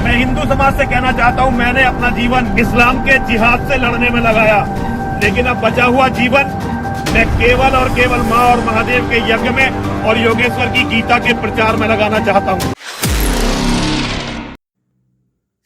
मैं हिंदू समाज से कहना चाहता हूं, मैंने अपना जीवन इस्लाम के जिहाद से लड़ने में लगाया, लेकिन अब बचा हुआ जीवन मैं केवल और केवल माँ और महादेव के यज्ञ में और योगेश्वर की गीता के प्रचार में लगाना चाहता हूं।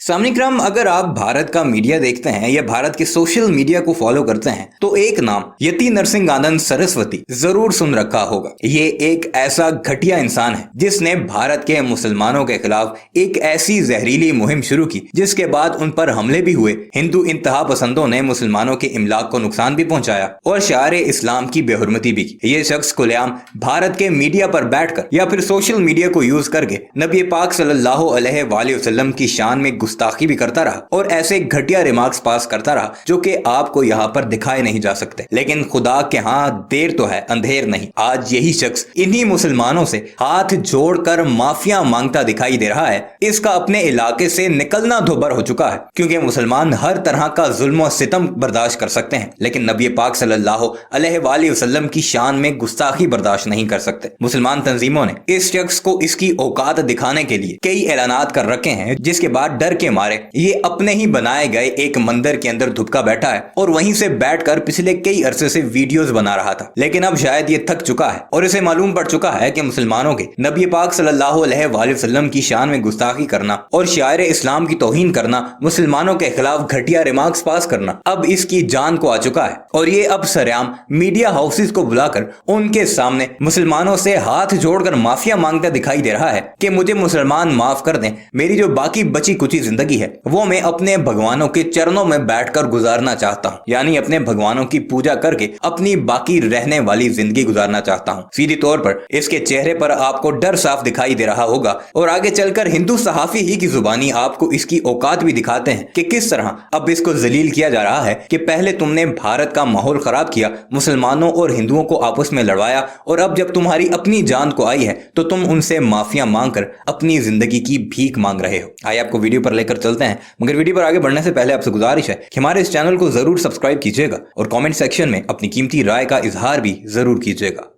सामनिक्रम, अगर आप भारत का मीडिया देखते हैं या भारत के सोशल मीडिया को फॉलो करते हैं तो एक नाम यति नरसिंहानंद सरस्वती जरूर सुन रखा होगा। ये एक ऐसा घटिया इंसान है जिसने भारत के मुसलमानों के खिलाफ एक ऐसी जहरीली मुहिम शुरू की जिसके बाद उन पर हमले भी हुए। हिंदू इंतहा पसंदों ने मुसलमानों के इमलाक को नुकसान भी पहुंचाया और शायर इस्लाम की बेहुरमती भी की। ये शख्स खुलेआम भारत के मीडिया पर बैठकर या फिर सोशल मीडिया को यूज करके नबी पाक सल्लल्लाहु अलैहि वसल्लम की शान में गुस्ताखी भी करता रहा और ऐसे घटिया रिमार्क्स पास करता रहा जो कि आपको यहाँ पर दिखाए नहीं जा सकते। लेकिन खुदा के हाँ, देर तो है अंधेर नहीं। आज यही शख्स इन्हीं मुसलमानों से हाथ जोड़कर माफिया मांगता दिखाई दे रहा है। इसका अपने इलाके से निकलना दुभर हो चुका है क्योंकि मुसलमान हर तरह का जुल्म और सितम बर्दाश्त कर सकते हैं, लेकिन नबी पाक सल्लल्लाहु अलैहि वसल्लम की शान में गुस्ताखी बर्दाश्त नहीं कर सकते। मुसलमान तंजीमों ने इस शख्स को इसकी औकात दिखाने के लिए कई ऐलानात कर रखे हैं, जिसके बाद डर के मारे ये अपने ही बनाए गए एक मंदिर के अंदर दुबका बैठा है और वहीं से बैठकर पिछले कई अरसे से वीडियोस बना रहा था। लेकिन अब शायद ये थक चुका है और इसे मालूम पड़ चुका है कि मुसलमानों के नबी पाक सल्लल्लाहु अलैहि वसल्लम की शान में गुस्ताखी करना और शायर इस्लाम की तौहीन करना, मुसलमानों के खिलाफ घटिया रिमार्क्स पास करना अब इसकी जान को आ चुका है। और ये अब सरेआम मीडिया हाउसेस को बुलाकर उनके सामने मुसलमानों से हाथ जोड़कर माफिया मांगता दिखाई दे रहा है कि मुझे मुसलमान माफ कर दें, मेरी जो बाकी बची कुची जिंदगी है वो मैं अपने भगवानों के चरणों में बैठकर गुजारना चाहता हूँ, यानी अपने भगवानों की पूजा करके अपनी बाकी रहने वाली जिंदगी गुजारना चाहता हूँ। सीधी तौर पर इसके चेहरे पर आपको डर साफ दिखाई दे रहा होगा और आगे चलकर हिंदू सहाफी ही की जुबानी आपको इसकी औकात भी दिखाते हैं कि किस तरह अब इसको जलील किया जा रहा है कि पहले तुमने भारत का माहौल खराब किया, मुसलमानों और हिंदुओं को आपस में लड़वाया और अब जब तुम्हारी अपनी जान को आई है तो तुम उनसे माफिया मांगकर अपनी जिंदगी की भीख मांग रहे हो। आइए आपको वीडियो पर लेकर चलते हैं, मगर वीडियो पर आगे बढ़ने से पहले आपसे गुजारिश है कि हमारे इस चैनल को जरूर सब्सक्राइब कीजिएगा और कमेंट सेक्शन में अपनी कीमती राय का इजहार भी जरूर कीजिएगा।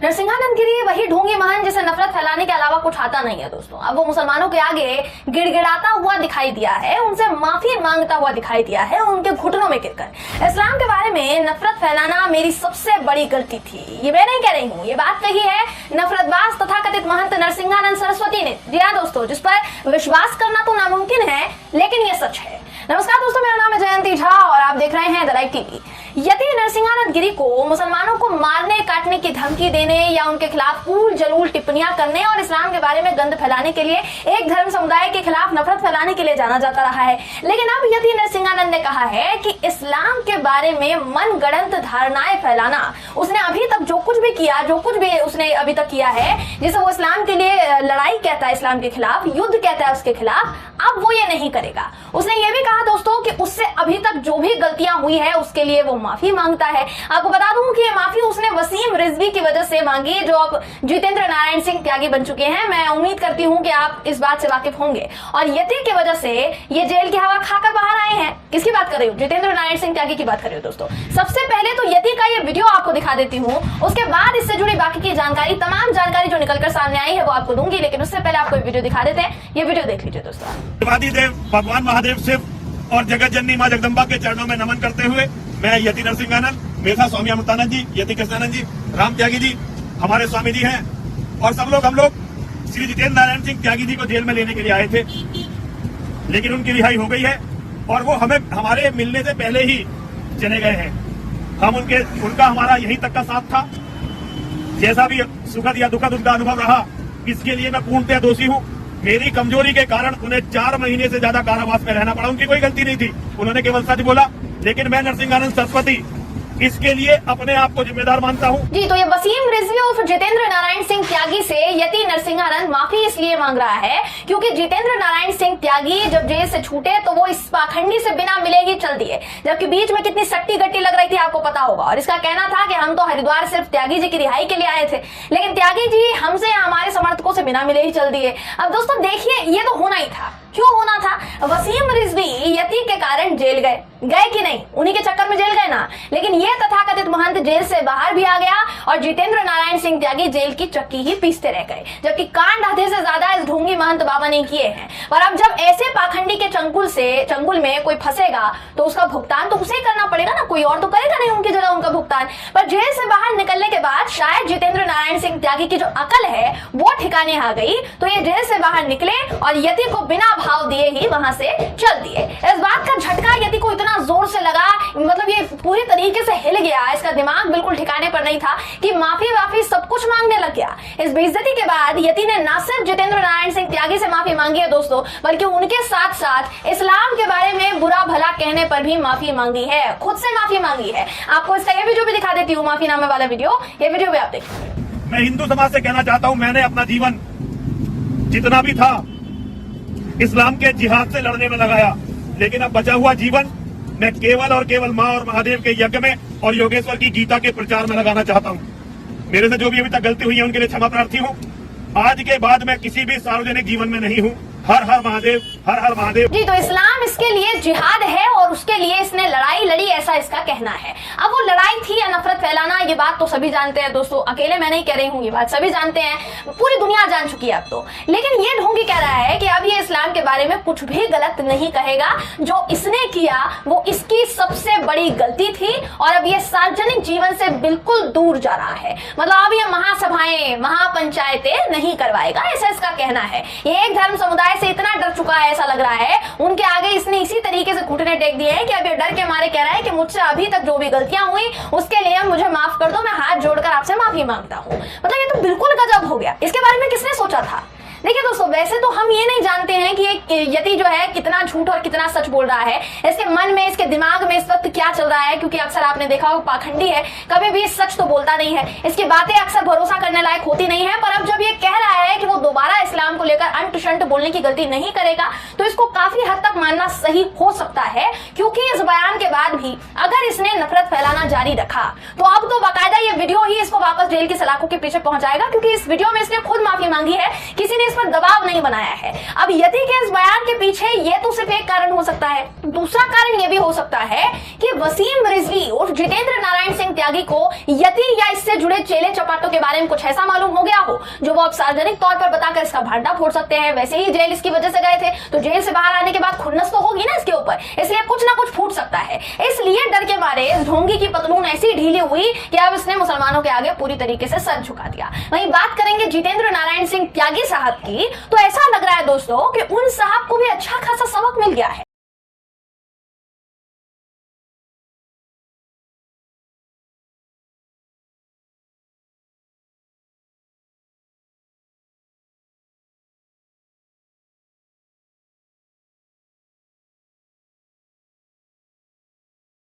नरसिंहानंद गिरी वही ढोंगी महान जिसे नफरत फैलाने के अलावा कुछ आता नहीं है दोस्तों। अब वो मुसलमानों के आगे गिड़गिड़ाता हुआ दिखाई दिया है, उनसे माफी मांगता हुआ दिखाई दिया है, उनके घुटनों में गिरकर इस्लाम के बारे में नफरत फैलाना मेरी सबसे बड़ी गलती थी। ये मैं नहीं कह रही हूँ, ये बात कही है नफरतबाज तथाकथित महंत नरसिंहानंद सरस्वती ने। जी हाँ दोस्तों, जिस पर विश्वास करना तो नामुमकिन है लेकिन ये सच है। नमस्कार दोस्तों, मेरा नाम है जयंती झा और आप देख रहे हैं द लाइव टीवी। यति नरसिंहानंद गिरी को मुसलमानों को मारने काटने की धमकी देने या उनके खिलाफ ऊल जलूल टिप्पणियां करने और इस्लाम के बारे में गंद फैलाने के लिए, एक धर्म समुदाय के खिलाफ नफरत फैलाने के लिए जाना जाता रहा है। लेकिन अब यति नरसिंहानंद ने कहा है कि इस्लाम के बारे में मनगढ़ंत धारणाएं फैलाना, उसने अभी तक जो कुछ भी किया, जो कुछ भी उसने अभी तक किया है, जिसे वो इस्लाम के लिए लड़ाई कहता है, इस्लाम के खिलाफ युद्ध कहता है उसके खिलाफ, अब वो ये नहीं करेगा। उसने ये भी कहा दोस्तों कि उससे अभी तक जो भी गलतियां हुई है उसके लिए वो माफी मांगता है। आपको बता दूं कि ये माफी उसने वसीम रिजवी की वजह से मांगी, जो अब जितेंद्र नारायण सिंह त्यागी बन चुके हैं। मैं उम्मीद करती हूं कि आप इस बात से वाकिफ होंगे। और यति की वजह से ये जेल की हवा खाकर बाहर आए हैं। किसकी बात कर रही हूँ? जितेंद्र नारायण सिंह त्यागी की बात कर रही हूँ दोस्तों। सबसे पहले तो यति का ये वीडियो आपको दिखा देती हूँ, उसके बाद इससे जुड़ी बाकी की जानकारी, तमाम जानकारी जो निकलकर सामने आई है वो आपको दूंगी। लेकिन उससे पहले आपको वीडियो दिखा देते हैं, ये वीडियो देख लीजिए दोस्तों। भगवान महादेव शिव और जगत जननी माँ जगदम्बा के चरणों में नमन करते हुए मैं यति नरसिंहानंद, मेधा स्वामी अमृतानंद जी, यति कृष्णानंद जी, राम त्यागी जी हमारे स्वामी जी हैं और सब लोग हम लोग श्री जितेंद्र नारायण सिंह त्यागी जी को जेल में लेने के लिए आए थे, लेकिन उनकी रिहाई हो गई है और वो हमें हमारे मिलने से पहले ही चले गए हैं। हम उनका हमारा यहीं तक का साथ था। जैसा भी सुखद या दुखद उनका अनुभव रहा, इसके लिए मैं पूर्णतः दोषी हूँ। मेरी कमजोरी के कारण उन्हें 4 महीने से ज्यादा कारावास में रहना पड़ा। उनकी कोई गलती नहीं थी, उन्होंने केवल सच बोला। लेकिन मैं नरसिंहानंद सरस्वती इसके लिए अपने आप को जिम्मेदार मानता हूँ। जी, तो ये वसीम रिजवी और जितेंद्र नारायण सिंह त्यागी से यति नरसिंहानंद माफी इसलिए मांग रहा है क्योंकि जितेंद्र नारायण सिंह त्यागी जब जेल से छूटे तो वो इस पाखंडी से बिना मिले ही चल दिए, जबकि बीच में कितनी सट्टी गट्टी लग रही थी आपको पता होगा। और इसका कहना था कि हम तो हरिद्वार सिर्फ त्यागी जी की रिहाई के लिए आए थे, लेकिन त्यागी जी हमसे हमारे समर्थकों से बिना मिले ही चल दिए। अब दोस्तों देखिए, ये तो होना ही था। क्यों होना था? वसीम रिजवी यति के कारण जेल गए कि नहीं? उन्हीं के चक्कर में जेल गए ना। लेकिन ये तथाकथित महंत जेल से बाहर भी आ गया और जितेंद्र नारायण सिंह त्यागी जेल की चक्की ही पीसते रह गए, जबकि कांड आधे से ज्यादा इस ढोंगी महंत बाबा ने किए हैं। और अब जब ऐसे पाखंडी के चंगुल में कोई फंसेगा तो उसका भुगतान तो उसे ही करना पड़ेगा ना, कोई और तो करेगा नहीं उनकी जगह उनका भुगतान। पर जेल से बाहर निकलने के बाद शायद जितेंद्र नारायण सिंह त्यागी की जो अकल है वो ठिकाने आ गई, तो ये जेल से बाहर निकले और यति को बिना भाव दिए ही वहां से चल दिए। इस बात का झटका यति को इतना जोर से लगा, मतलब ये पूरी तरीके से हिल गया, इसका दिमाग बिल्कुल ठिकाने पर नहीं था कि माफी वाफी सब कुछ मांगने लग गया। इस बेइज्जती के बाद यति ने न सिर्फ जितेंद्र नारायण सिंह त्यागी से माफी मांगी है दोस्तों, बल्कि उनके साथ साथ इस्लाम के बारे में बुरा भला कहने पर भी माफी मांगी है, खुद से माफी मांगी है। आपको इसका ये वीडियो भी दिखा देती हूँ, माफीनामे वाला वीडियो, ये वीडियो भी आप देखिए। मैं हिंदू समाज से कहना चाहता हूं, मैंने अपना जीवन जितना भी था इस्लाम के जिहाद से लड़ने में लगाया, लेकिन अब बचा हुआ जीवन मैं केवल और केवल मां और महादेव के यज्ञ में और योगेश्वर की गीता के प्रचार में लगाना चाहता हूं। मेरे से जो भी अभी तक गलती हुई है उनके लिए क्षमा प्रार्थी हूं। आज के बाद मैं किसी भी सार्वजनिक जीवन में नहीं हूं। हर हर महादेव, हर हर महादेव। जी, तो इस्लाम इसके लिए जिहाद है और उसके लिए इसने लड़ाई लड़ी, ऐसा इसका कहना है। अब वो लड़ाई थी या नफरत फैलाना, ये बात तो सभी जानते हैं दोस्तों, अकेले मैं नहीं कह रही हूँ, ये बात सभी जानते हैं, पूरी दुनिया जान चुकी है अब तो। लेकिन ये ढोंगी कह रहा है कि अब ये इस्लाम के बारे में कुछ भी गलत नहीं कहेगा, जो इसने किया वो इसकी सबसे बड़ी गलती थी और अब ये सार्वजनिक जीवन से बिल्कुल दूर जा रहा है। मतलब अब ये महासभाएं, महापंचायतें नहीं करवाएगा, ऐसा इसका कहना है। ये एक धर्म समुदाय से इतना डर चुका है, ऐसा लग रहा है उनके आगे इसने इसी तरीके से घुटने टेक दिए हैं कि अब ये डर के मारे कह रहा है कि मुझसे अभी तक जो भी गलतियां हुई उसके लिए मुझे माफ कर दो, मैं हाथ जोड़कर आपसे माफी मांगता हूं। मतलब ये तो बिल्कुल गजब हो गया। इसके बारे में किसने सोचा था? देखिए दोस्तों, वैसे तो हम ये नहीं जानते हैं कि एक यति जो है कितना झूठ और कितना सच बोल रहा है, इसके मन में, इसके दिमाग में इस वक्त क्या चल रहा है, क्योंकि अक्सर आपने देखा हो पाखंडी है, कभी भी सच तो बोलता नहीं है, इसकी बातें अक्सर भरोसा करने लायक होती नहीं है। पर अब जब ये कह रहा है कि वो दोबारा इस्लाम को लेकर अंट शंट बोलने की गलती नहीं करेगा, तो इसको काफी हद तक मानना सही हो सकता है, क्योंकि इस बयान के बाद भी अगर इसने नफरत फैलाना जारी रखा तो अब तो बाकायदा ये वीडियो ही इसको वापस जेल की सलाखों के पीछे पहुंचाएगा, क्योंकि इस वीडियो में इसने खुद माफी मांगी है, किसी ने इस पर दबाव नहीं बनाया है। अब यति के इस बयान के पीछे ये तो सिर्फ एक कारण हो सकता है, दूसरा कारण ये भी हो सकता है कि वसीम रिजवी और जितेंद्र नारायण सिंह त्यागी को यति या इससे जुड़े चेले चपाटों के बारे में कुछ ऐसा मालूम हो गया हो जो वो अब सार्वजनिक तौर पर बताकर इसका भांडा फोड़ सकते हैं। वैसे ही जेल इसकी वजह से गए थे, तो जेल से बाहर आने के बाद खुन्नस तो होगी ना इसके ऊपर, इसलिए कुछ ना कुछ फूट सकता है। इसलिए डर के मारे इस ढोंगी की पतलून ऐसी ढीली हुई कि अब इसने मुसलमानों के आगे पूरी तरीके से सर झुका दिया। वहीं बात करेंगे जितेंद्र नारायण सिंह त्यागी साहब की, तो ऐसा लग रहा है दोस्तों कि उन साहब को भी अच्छा खासा सबक मिल गया है।